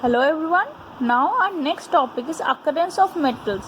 Hello everyone. Now our next topic is occurrence of metals.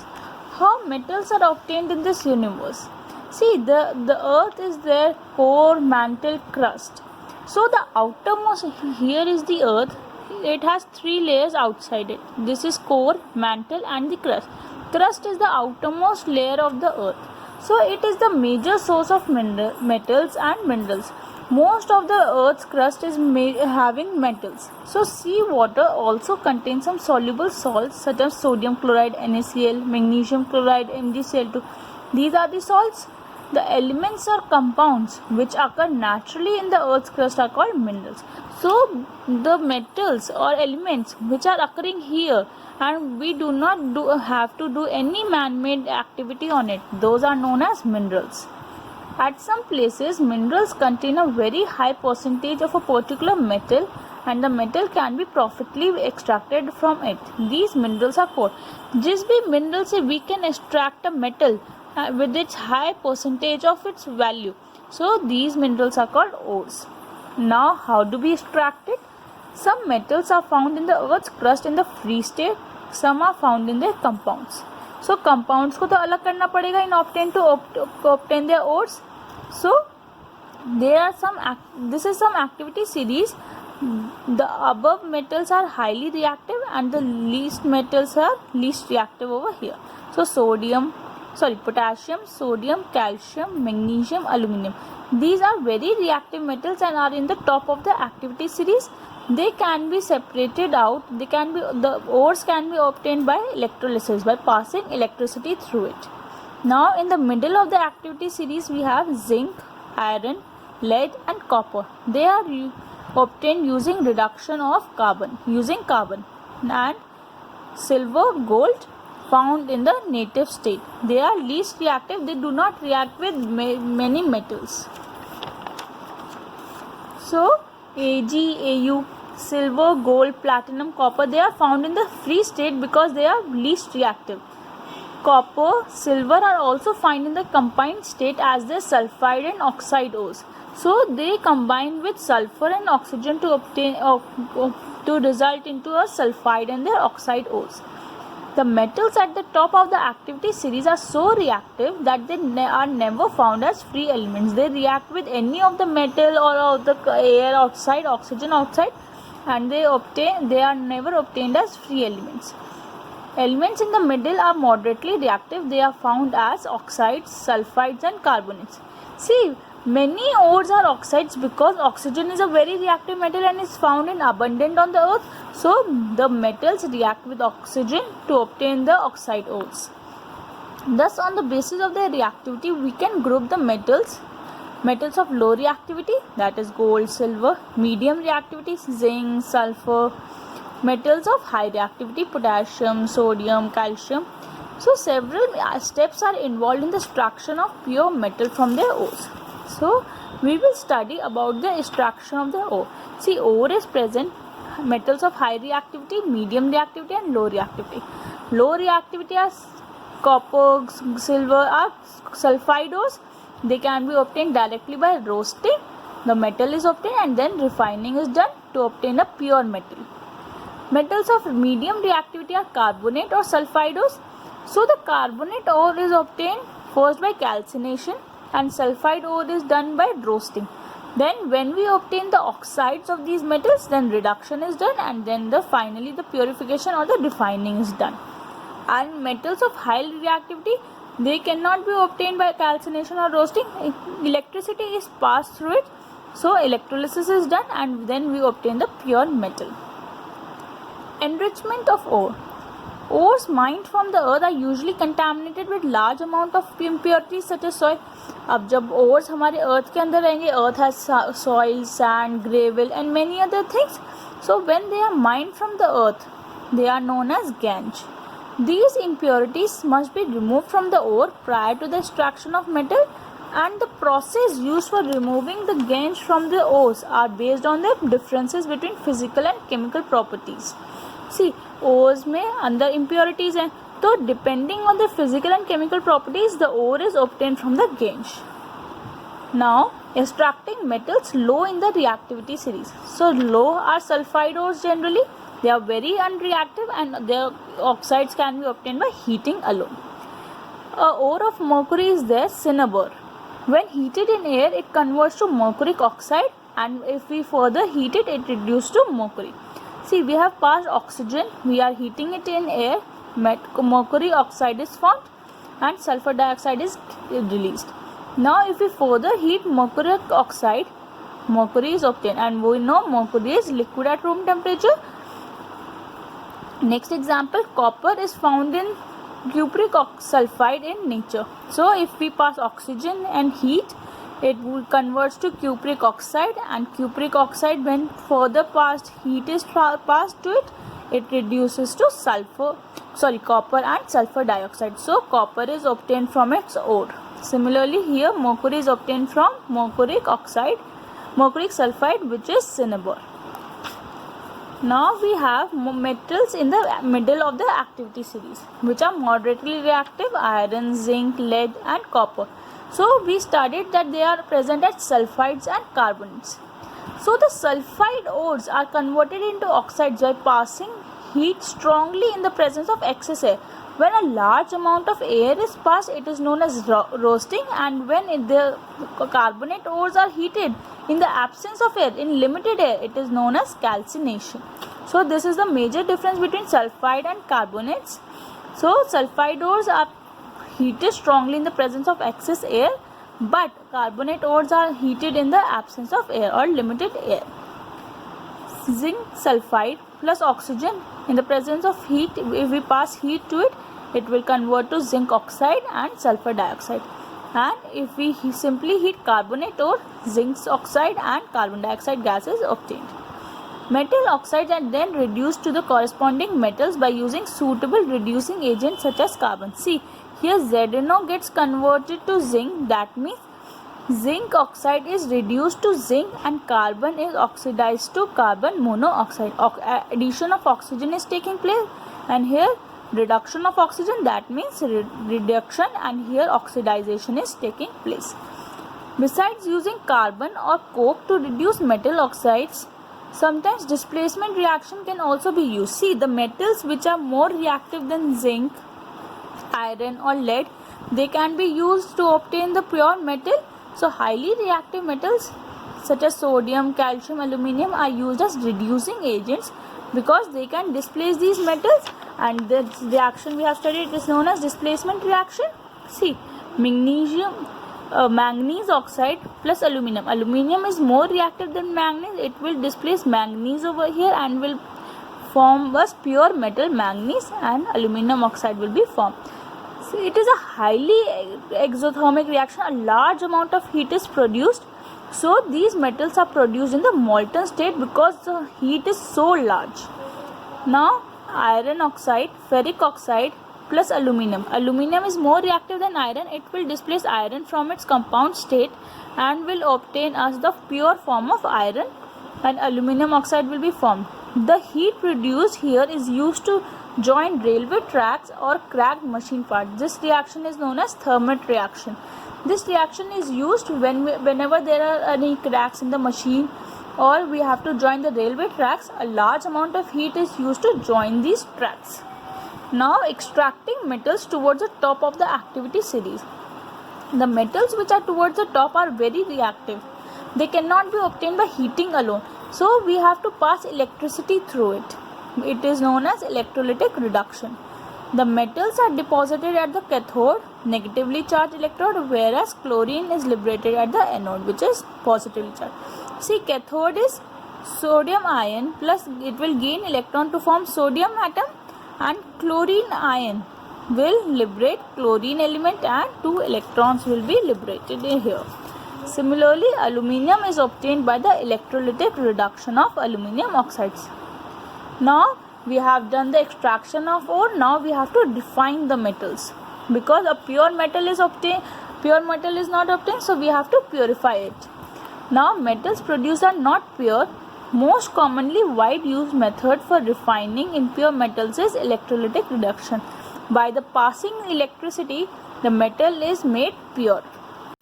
How metals are obtained in this universe. See, the earth is their core, mantle, crust. So the outermost here is the earth. It has three layers outside it. This is core, mantle and the crust. Crust is the outermost layer of the earth. So it is the major source of metals and minerals. Most of the earth's crust is having metals. So seawater also contains some soluble salts such as sodium chloride NaCl, magnesium chloride MgCl2. These are the salts. The elements or compounds which occur naturally in the earth's crust are called minerals. So the metals or elements which are occurring here and we do not have to do any man-made activity on it, those are known as minerals. At some places, minerals contain a very high percentage of a particular metal and the metal can be profitably extracted from it. These minerals are called. जिस भी mineral से we can extract a metal with its high percentage of its value. So these minerals are called ores. Now how do we extract it? Some metals are found in the earth's crust in the free state. Some are found in their compounds. So compounds को तो अलग करना पड़ेगा in obtain their ores. So there are this is some activity series. The above metals are highly reactive and the least metals are least reactive over here. So potassium, sodium, calcium, magnesium, aluminum. These are very reactive metals and are in the top of the activity series. They can be separated out. The ores can be obtained by electrolysis, by passing electricity through it. Now in the middle of the activity series we have zinc, iron, lead and copper. They are obtained using reduction of carbon, and silver, gold found in the native state. They are least reactive. They do not react with many metals. So Ag, Au, silver, gold, platinum, copper, they are found in the free state because they are least reactive. Copper, silver are also found in the combined state as their sulfide and oxide ores. So they combine with sulfur and oxygen to result into a sulfide and their oxide ores. The metals at the top of the activity series are so reactive that they are never found as free elements. They react with any of the metal or of the air outside, oxygen outside, and they are never obtained as free elements. Elements in the middle are moderately reactive. They are found as oxides, sulfides and carbonates. See, many ores are oxides because oxygen is a very reactive metal and is found in abundant on the earth. So the metals react with oxygen to obtain the oxide ores. Thus on the basis of their reactivity we can group the metals of low reactivity, that is gold, silver, medium reactivity, zinc, sulfur, metals of high reactivity, potassium, sodium, calcium. So several steps are involved in the extraction of pure metal from their ores. So we will study about the extraction of the ore. See, ore is present metals of high reactivity, medium reactivity and low reactivity. Low reactivity are copper, silver are sulfide ores. They can be obtained directly by roasting. The metal is obtained and then refining is done to obtain a pure metal. Metals of medium reactivity are carbonate or sulfide ores. So the carbonate ore is obtained first by calcination and sulfide ore is done by roasting. Then when we obtain the oxides of these metals, then reduction is done and then finally the purification or the refining is done. And metals of high reactivity, they cannot be obtained by calcination or roasting. Electricity is passed through it. So electrolysis is done and then we obtain the pure metal. Enrichment of ore. Ores mined from the earth are usually contaminated with large amount of impurities such as soil. अब जब ores हमारे earth के अंदर रहेंगे, earth has soil, sand, gravel and many other things. So when they are mined from the earth, they are known as gangue. These impurities must be removed from the ore prior to the extraction of metal, and the process used for removing the gangue from the ores are based on the differences between physical and chemical properties. See, ores में अंदर impurities हैं, तो depending on the physical and chemical properties, the ore is obtained from the gangue. Now, extracting metals low in the reactivity series. So, low are sulfide ores generally. They are very unreactive and their oxides can be obtained by heating alone. A ore of mercury is there, cinnabar. When heated in air, it converts to mercuric oxide, and if we further heat it, it reduces to mercury. See, we have passed oxygen, we are heating it in air, mercury oxide is formed and sulfur dioxide is released. Now if we further heat mercuric oxide, mercury is obtained, and we know mercury is liquid at room temperature. Next example, copper is found in cupric sulfide in nature. So if we pass oxygen and heat, it will converts to cupric oxide, and cupric oxide, when further passed heat is passed to it, it reduces to copper and sulfur dioxide. So copper is obtained from its ore. Similarly here mercury is obtained from mercuric sulfide, which is cinnabar. Now we have metals in the middle of the activity series, which are moderately reactive: iron, zinc, lead and copper. So we studied that they are present at sulfides and carbonates. So the sulfide ores are converted into oxides by passing heat strongly in the presence of excess air. When a large amount of air is passed, it is known as roasting, and when the carbonate ores are heated in the absence of air, in limited air, it is known as calcination. So this is the major difference between sulfide and carbonates. So sulfide ores are heated strongly in the presence of excess air, but carbonate ores are heated in the absence of air or limited air. Zinc sulfide plus oxygen in the presence of heat, if we pass heat to it, it will convert to zinc oxide and sulfur dioxide. And if we simply heat carbonate ore, zinc oxide and carbon dioxide gas is obtained. Metal oxides are then reduced to the corresponding metals by using suitable reducing agents such as carbon. See, here ZnO gets converted to zinc, that means zinc oxide is reduced to zinc and carbon is oxidized to carbon monoxide. Addition of oxygen is taking place, and here reduction of oxygen, that means reduction, and here oxidization is taking place. Besides using carbon or coke to reduce metal oxides, sometimes displacement reaction can also be used. See, the metals which are more reactive than zinc, iron or lead, they can be used to obtain the pure metal. So highly reactive metals such as sodium, calcium, aluminium are used as reducing agents because they can displace these metals, and the reaction we have studied is known as displacement reaction. See, manganese oxide plus aluminium. Aluminium is more reactive than manganese. It will displace manganese over here and will form as pure metal manganese, and aluminium oxide will be formed. So it is a highly exothermic reaction. A large amount of heat is produced. So these metals are produced in the molten state because the heat is so large. Now iron oxide, ferric oxide plus aluminium. Aluminium is more reactive than iron. It will displace iron from its compound state and will obtain as the pure form of iron, and aluminium oxide will be formed. The heat produced here is used to join railway tracks or cracked machine parts. This reaction is known as Thermit reaction. This reaction is used whenever there are any cracks in the machine or we have to join the railway tracks. A large amount of heat is used to join these tracks. Now extracting metals towards the top of the activity series. The metals which are towards the top are very reactive. They cannot be obtained by heating alone. So we have to pass electricity through it. It is known as electrolytic reduction. The metals are deposited at the cathode, negatively charged electrode, whereas chlorine is liberated at the anode, which is positively charged. See, cathode is sodium ion plus it will gain electron to form sodium atom, and chlorine ion will liberate chlorine element and 2 electrons will be liberated in here. Similarly, aluminium is obtained by the electrolytic reduction of aluminium oxides. Now we have done the extraction of ore. Now we have to define the metals, because a pure metal is not obtained, so we have to purify it. Now metals produced are not pure. Most commonly wide used method for refining impure metals is electrolytic reduction. By the passing electricity, the metal is made pure.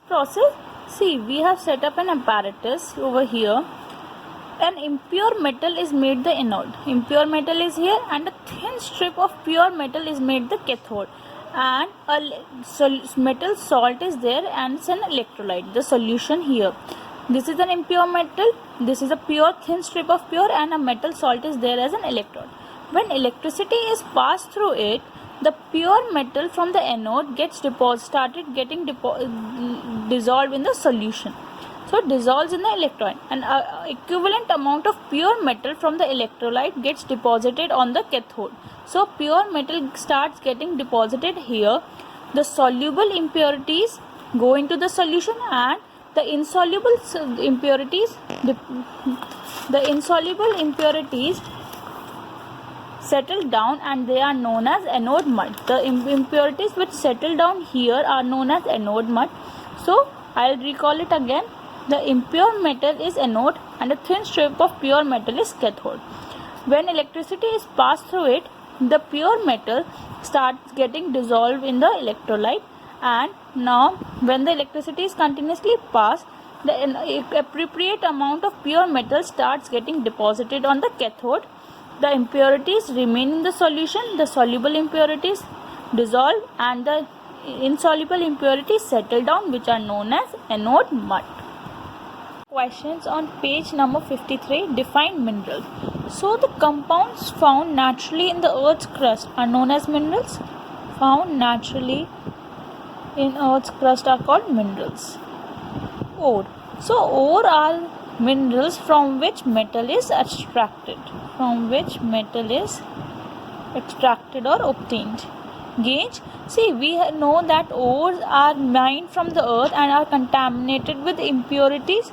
Process. See, we have set up an apparatus over here An impure metal is made the anode. Impure metal is here, and a thin strip of pure metal is made the cathode. And a metal salt is there, and it's an electrolyte. The solution here. This is an impure metal. This is a pure thin strip of pure, and a metal salt is there as an electrode. When electricity is passed through it, the pure metal from the anode gets dissolved in the solution. So it dissolves in the electrolyte. An equivalent amount of pure metal from the electrolyte gets deposited on the cathode. So pure metal starts getting deposited here. The soluble impurities go into the solution, and the insoluble impurities settle down, and they are known as anode mud. The impurities which settle down here are known as anode mud. So I'll recall it again. The impure metal is anode, and a thin strip of pure metal is cathode. When electricity is passed through it, the pure metal starts getting dissolved in the electrolyte, and now when the electricity is continuously passed, the appropriate amount of pure metal starts getting deposited on the cathode. The impurities remain in the solution, the soluble impurities dissolve, and the insoluble impurities settle down, which are known as anode mud. Questions on page number 53. Define minerals. So the compounds found naturally in the earth's crust are known as minerals. Found naturally in earth's crust are called minerals. Ore. So ore are minerals from which metal is extracted. From which metal is extracted or obtained. Gauge. See, we know that ores are mined from the earth and are contaminated with impurities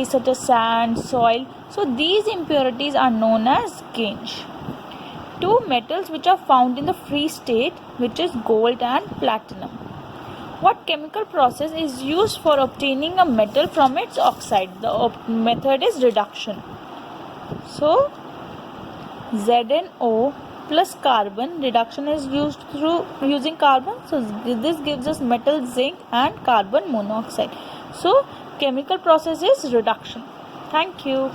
such as sand, soil. So these impurities are known as gauge. Two metals which are found in the free state, which is gold and platinum. What chemical process is used for obtaining a metal from its oxide? The method is reduction. So ZnO plus carbon, reduction is used through using carbon. So this gives us metal zinc and carbon monoxide. So chemical process is reduction. Thank you.